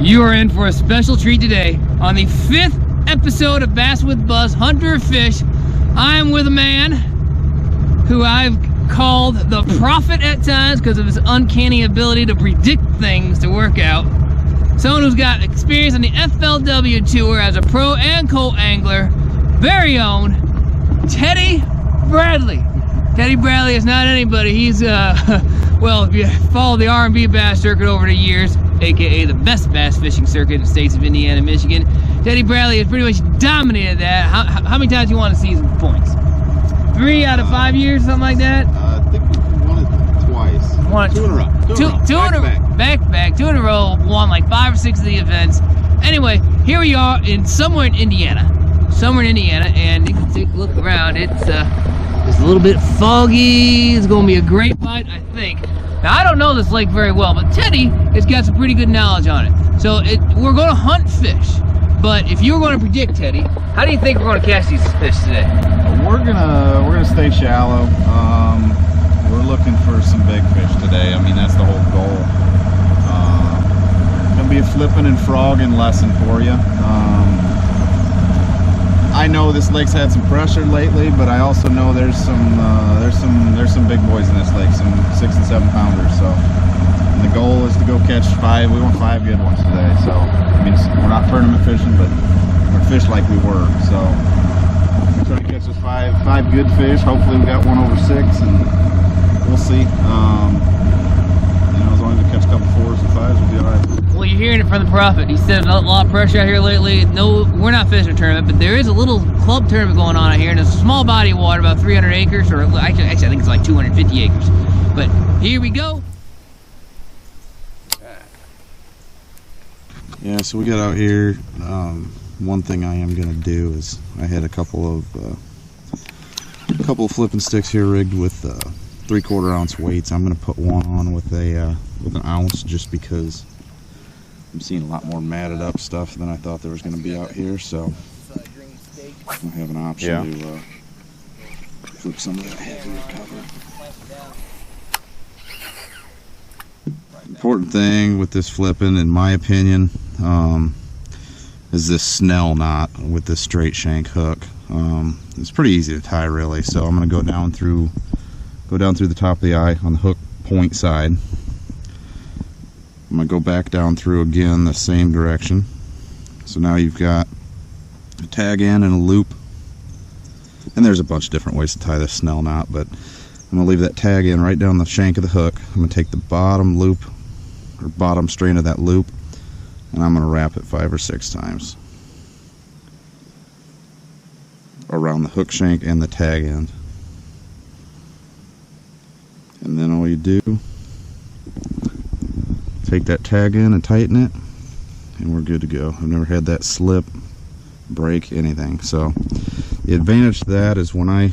You are in for a special treat today. On the 5th episode of Bass with Buzz, Hunter of Fish, I am with a man who I've called the prophet at times because of his uncanny ability to predict things to work out. Someone who's got experience on the FLW tour as a pro and colt angler. Very own Teddy Bradley. Teddy Bradley is not anybody. He's, well, if you follow the R&B bass circuit over the years, aka the best bass fishing circuit in the states of Indiana and Michigan, Teddy Bradley has pretty much dominated that. How many times do you want to see some points? 3 out of 5 years, something like that? I think we won it twice. 2 in a row. Two in a row. Back. 2 in a row. Won like 5 or 6 of the events. Anyway, here we are somewhere in Indiana, and you can take a look around. It's a little bit foggy. It's going to be a great bite, I think. Now, I don't know this lake very well, but Teddy has got some pretty good knowledge on it. So we're going to hunt fish. But if you were going to predict, Teddy, how do you think we're going to catch these fish today? We're gonna stay shallow. We're looking for some big fish today. I mean, that's the whole goal. Gonna be a flipping and frogging lesson for you. I know this lake's had some pressure lately, but I also know there's some big boys in this lake, some 6 and 7 pounders. So and the goal is to go catch 5. We want 5 good ones today. So I mean, we're not tournament fishing, but we're fish like we were. So we're trying to catch us 5 good fish. Hopefully we got one over 6, and we'll see. You know, as long as we catch a couple 4s and 5s, we'll be all right. Well, you're hearing it from the prophet. He said a lot of pressure out here lately. No, we're not fishing a tournament, but there is a little club tournament going on out here, and it's a small body of water, about 300 acres, or actually I think it's like 250 acres. But here we go. Yeah, so we got out here. One thing I am gonna do is I had a couple of flipping sticks here rigged with 3/4 ounce weights. I'm gonna put one on with an ounce just because I'm seeing a lot more matted up stuff than I thought there was gonna be out here. So I have an option to flip some of that heavier cover. Important thing with this flipping, in my opinion, is this snell knot with this straight shank hook. It's pretty easy to tie, really. So I'm going to go down through the top of the eye on the hook point side. I'm going to go back down through again the same direction. So now you've got a tag in and a loop, and there's a bunch of different ways to tie this snell knot, but I'm going to leave that tag in right down the shank of the hook. I'm going to take the bottom loop or bottom strain of that loop, and I'm going to wrap it 5 or 6 times around the hook shank and the tag end. And then all you do, take that tag in and tighten it, and we're good to go. I've never had that slip, break, anything. So the advantage to that is when I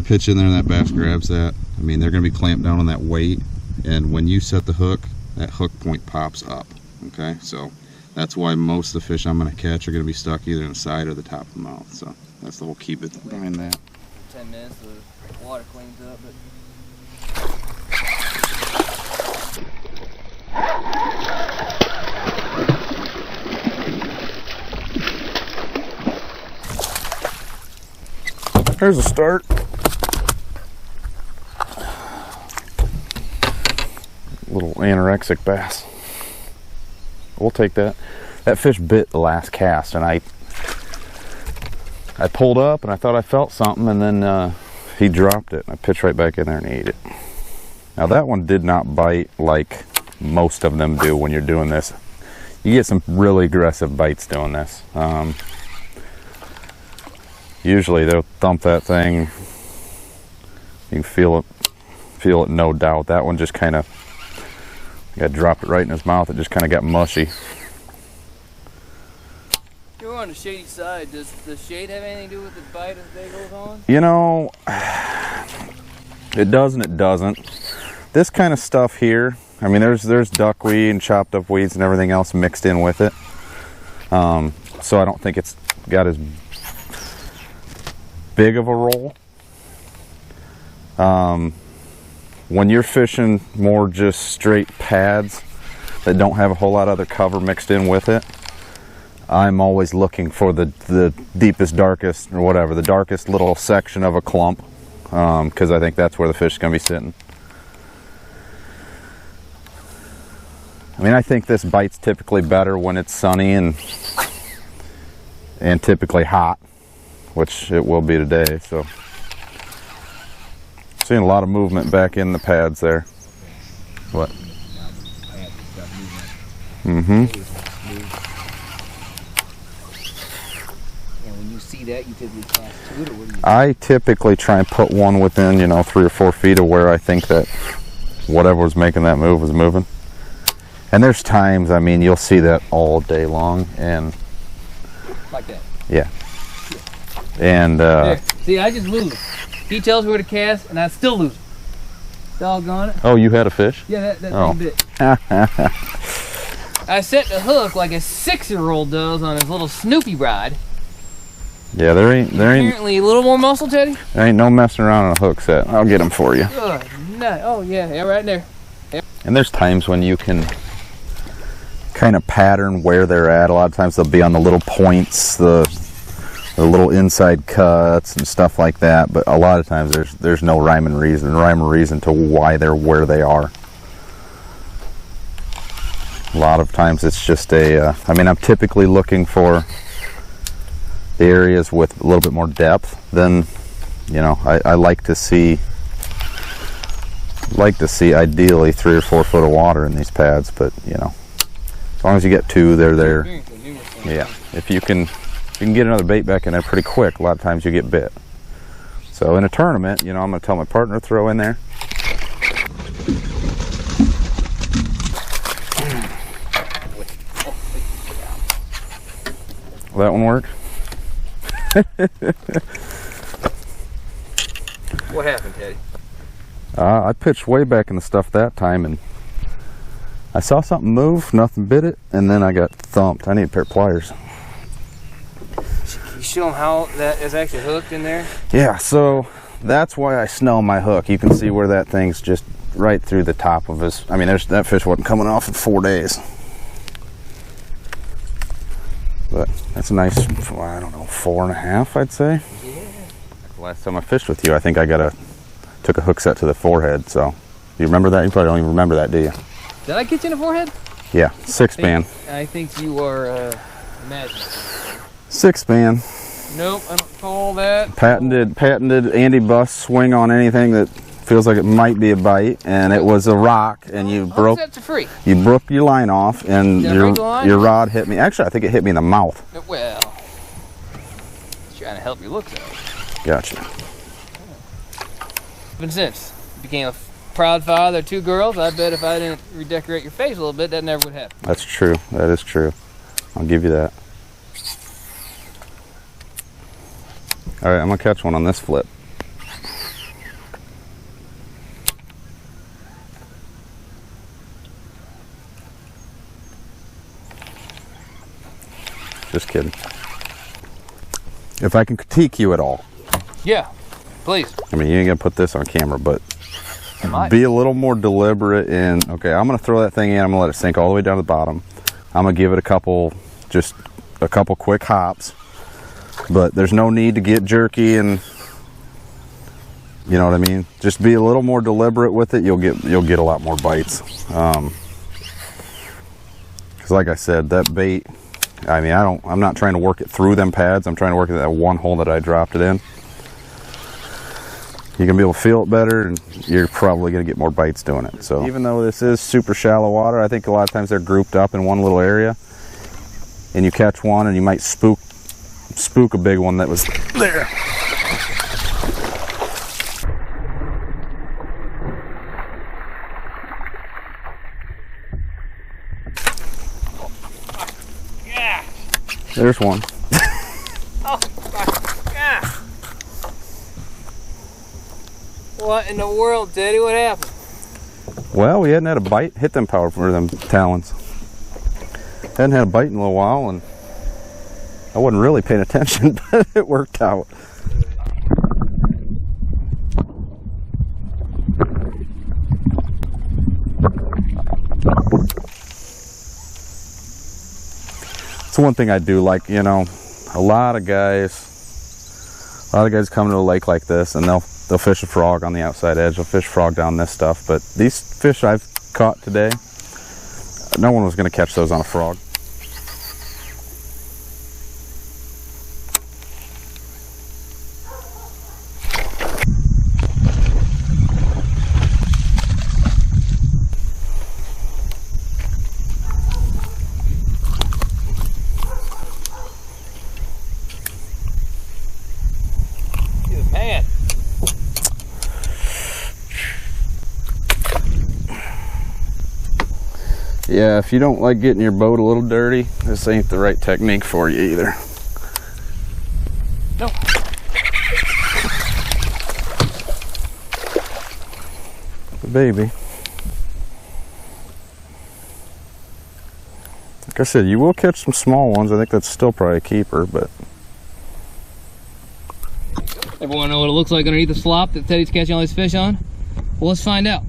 pitch in there and that bass grabs that, I mean, they're going to be clamped down on that weight, and when you set the hook, that hook point pops up. Okay, so that's why most of the fish I'm going to catch are going to be stuck either in the side or the top of the mouth. So that's the whole key behind that. 10 minutes, the water cleans up, but here's a start. Little anorexic bass. We'll take that. That fish bit the last cast, and I pulled up and I thought I felt something, and then he dropped it, and I pitched right back in there and ate it. Now that one did not bite like most of them do when you're doing this. You get some really aggressive bites doing this. Usually they'll thump that thing. You can feel it, no doubt. That one just kind of, I dropped it right in his mouth. It just kind of got mushy. You're on the shady side. Does the shade have anything to do with the bite as the day goes on? You know, it does and it doesn't. This kind of stuff here, I mean, there's duckweed and chopped up weeds and everything else mixed in with it. So I don't think it's got as big of a role. When you're fishing more just straight pads, that don't have a whole lot of other cover mixed in with it, I'm always looking for the deepest, darkest, or whatever, the darkest little section of a clump, because I think that's where the fish is going to be sitting. I mean, I think this bite's typically better when it's sunny and typically hot, which it will be today. So, seeing a lot of movement back in the pads there. What? Mm-hmm. And when you see that, you typically cast to it, or what do you do? I typically try and put one within, 3 or 4 feet of where I think that whatever was making that move was moving. And there's times, I mean, you'll see that all day long, and Like that. yeah. And There. See, I just lose. He tells me where to cast, and I still lose. Doggone it. oh, you had a fish? Yeah, that Oh. big bit. I set the hook like a 6-year-old does on his little Snoopy ride. Yeah, there ain't Apparently a little more muscle, Teddy. no messing around on a hook set. I'll get them for you. Good night. Oh yeah, right there. And there's times when you can kind of pattern where they're at. A lot of times they'll be on the little points, the little inside cuts and stuff like that. But a lot of times there's no rhyme or reason to why they're where they are. A lot of times it's just I mean, I'm typically looking for the areas with a little bit more depth than, I like to see ideally 3 or 4 foot of water in these pads, but as long as you get 2, they're there. Yeah, if you can get another bait back in there pretty quick, a lot of times you get bit. So in a tournament, I'm going to tell my partner to throw in there. Will that one work? What happened, Teddy? I pitched way back in the stuff that time, and I saw something move, nothing bit it, and then I got thumped. I need a pair of pliers. Can you show him how that is actually hooked in there? Yeah, so that's why I snell my hook. You can see where that thing's just right through the top of his. I mean, that fish wasn't coming off in 4 days. But that's a nice, I don't know, 4.5, I'd say. Yeah. Last time I fished with you, I think I took a hook set to the forehead. So, you remember that? You probably don't even remember that, do you? Did I get you in the forehead? Yeah, 6-span. I think you are imagining. 6-span. Nope, I don't call that. Patented Andy Bus swing on anything that feels like it might be a bite, and it was a rock, and you broke your line off, and your rod hit me. Actually, I think it hit me in the mouth. Well, trying to help you look though. Gotcha. Been since you became a proud father of 2 girls, I bet if I didn't redecorate your face a little bit, that never would happen. That's true. That is true. I'll give you that. All right, I'm gonna catch one on this flip. Just kidding. If I can critique you at all. Yeah, please. I mean, you ain't gonna put this on camera, but I might. be a little more deliberate in, okay, I'm gonna throw that thing in, I'm gonna let it sink all the way down to the bottom. I'm gonna give it just a couple quick hops, but there's no need to get jerky, and you know what I mean? Just be a little more deliberate with it. You'll get a lot more bites. Because like I said, that bait, I mean, I'm not trying to work it through them pads. I'm trying to work it at that one hole that I dropped it in. You're gonna be able to feel it better, and you're probably gonna get more bites doing it. So even though this is super shallow water, I think a lot of times they're grouped up in one little area, and you catch one and you might spook a big one that was there. Yeah. There's one. Oh, fuck. Yeah. What in the world, Teddy? What happened? Well, we hadn't had a bite hit them them talons. Hadn't had a bite in a little while, and I wasn't really paying attention, but it worked out. It's one thing I do like, you know, a lot of guys come to a lake like this and they'll fish a frog on the outside edge. They'll fish frog down this stuff, but these fish I've caught today, no one was going to catch those on a frog. Man. Yeah, if you don't like getting your boat a little dirty, this ain't the right technique for you either. No. The baby. Like I said, you will catch some small ones. I think that's still probably a keeper, but... Everyone know what it looks like underneath the slop that Teddy's catching all these fish on? Well, let's find out.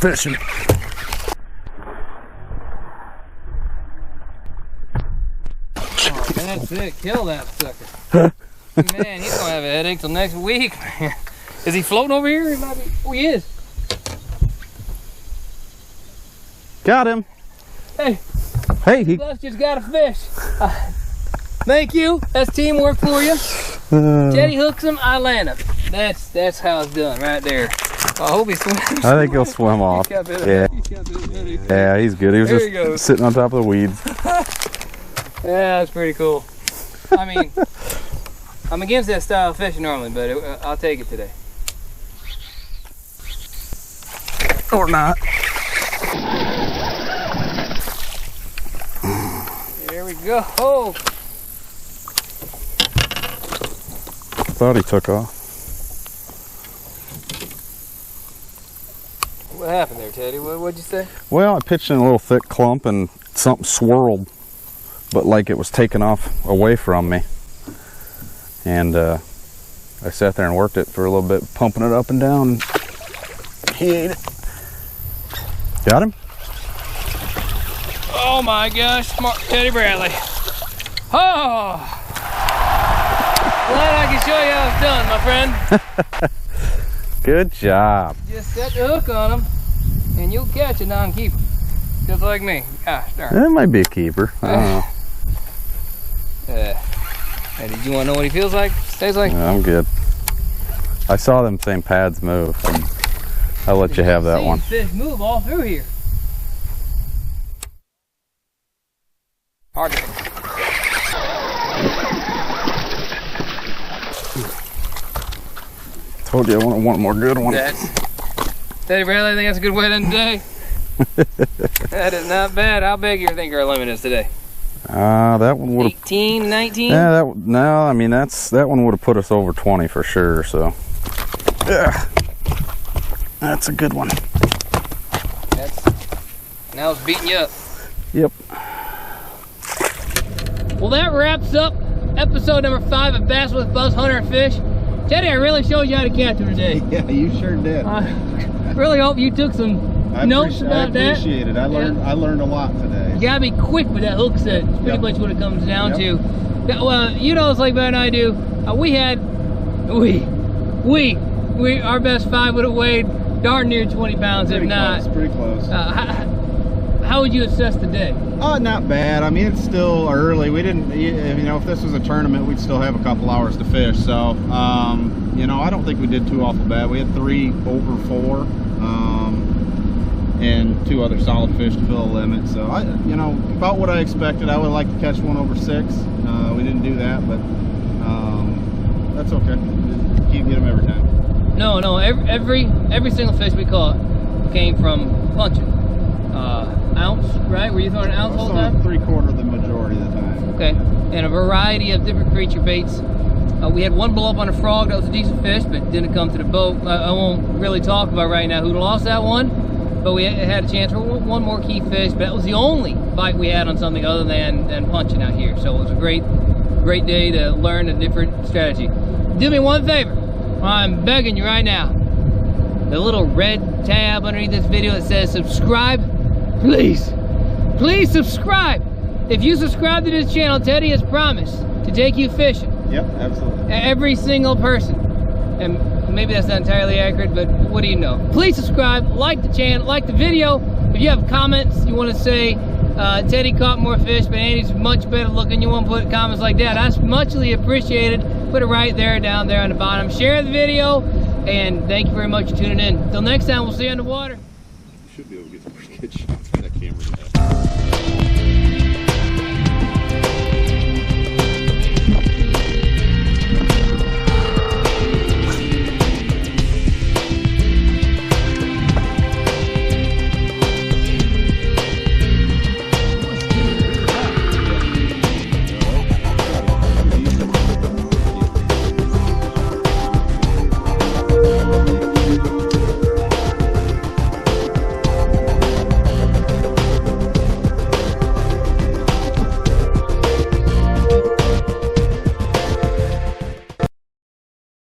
Fishing. Oh, that's it. Kill that sucker. Man, he's gonna have a headache till next week. Is he floating over here? He might be. Oh, he is. Got him. Hey. Hey, he Bus just got a fish. Thank you. That's teamwork for you. Teddy hooks him, I land him. That's how it's done right there. I hope he swims. I think he'll swim off. Yeah. Yeah, he's good. He was just sitting on top of the weeds. Yeah, that's pretty cool. I mean, I'm against that style of fishing normally, but I'll take it today. Or not. There we go. Oh. Thought he took off. What happened there, Teddy? What'd you say? Well, I pitched in a little thick clump and something swirled, but like it was taken off away from me. And I sat there and worked it for a little bit, pumping it up and down. He ate it. Got him? Oh my gosh, smart Teddy Bradley. Oh! Glad I can show you how it's done, my friend. Good job. Just set the hook on him, and you'll catch a non-keeper. Just like me. Gosh darn. That might be a keeper. I don't know. Hey, did you want to know what he feels like? Tastes like? I'm good. I saw them same pads move. And I'll let you have that one. Fish move all through here. Hard to. Told you I want one more good one. Teddy Bradley, I think that's a good way to end the day. That is not bad. How big do you think our limit is today? That one would have 18, 19? Yeah, no, I mean that one would have put us over 20 for sure, so yeah. That's a good one. Now it's beating you up. Yep. Well, that wraps up episode number 5 of Bass with Buzz Hunter and Fish. Teddy, I really showed you how to catch them today. Yeah, you sure did. I really hope you took some notes about that. I appreciate it. I learned a lot today. You gotta be quick with that hook set. It's pretty much what it comes down to. Well, you know it's like better than I do. Our best 5 would have weighed darn near 20 pounds, if not. Pretty close. How would you assess the day? Oh, not bad. I mean, it's still early. We didn't, if this was a tournament, we'd still have a couple hours to fish. So, I don't think we did too awful bad. We had 3 over 4, and 2 other solid fish to fill the limit. So, about what I expected. I would like to catch 1 over 6. We didn't do that, but that's okay. Can't get them every time. No. Every single fish we caught came from punching. Ounce, right? Were you throwing an ounce all the time? 3/4 the majority of the time. Okay. And a variety of different creature baits. We had one blow up on a frog. That was a decent fish, but didn't come to the boat. I won't really talk about right now who lost that one, but we had a chance for one more key fish, but that was the only bite we had on something other than punching out here. So it was a great day to learn a different strategy. Do me one favor. I'm begging you right now. The little red tab underneath this video that says subscribe, please subscribe. If you subscribe to this channel, Teddy has promised to take you fishing. Yep, absolutely. Every single person. And maybe that's not entirely accurate, but what do you know? Please subscribe, like the channel, like the video. If you have comments, you want to say, Teddy caught more fish, but Andy's much better looking, you want to put comments like that, that's muchly appreciated. Put it right there, down there on the bottom. Share the video, and thank you very much for tuning in. Until next time, we'll see you on the water.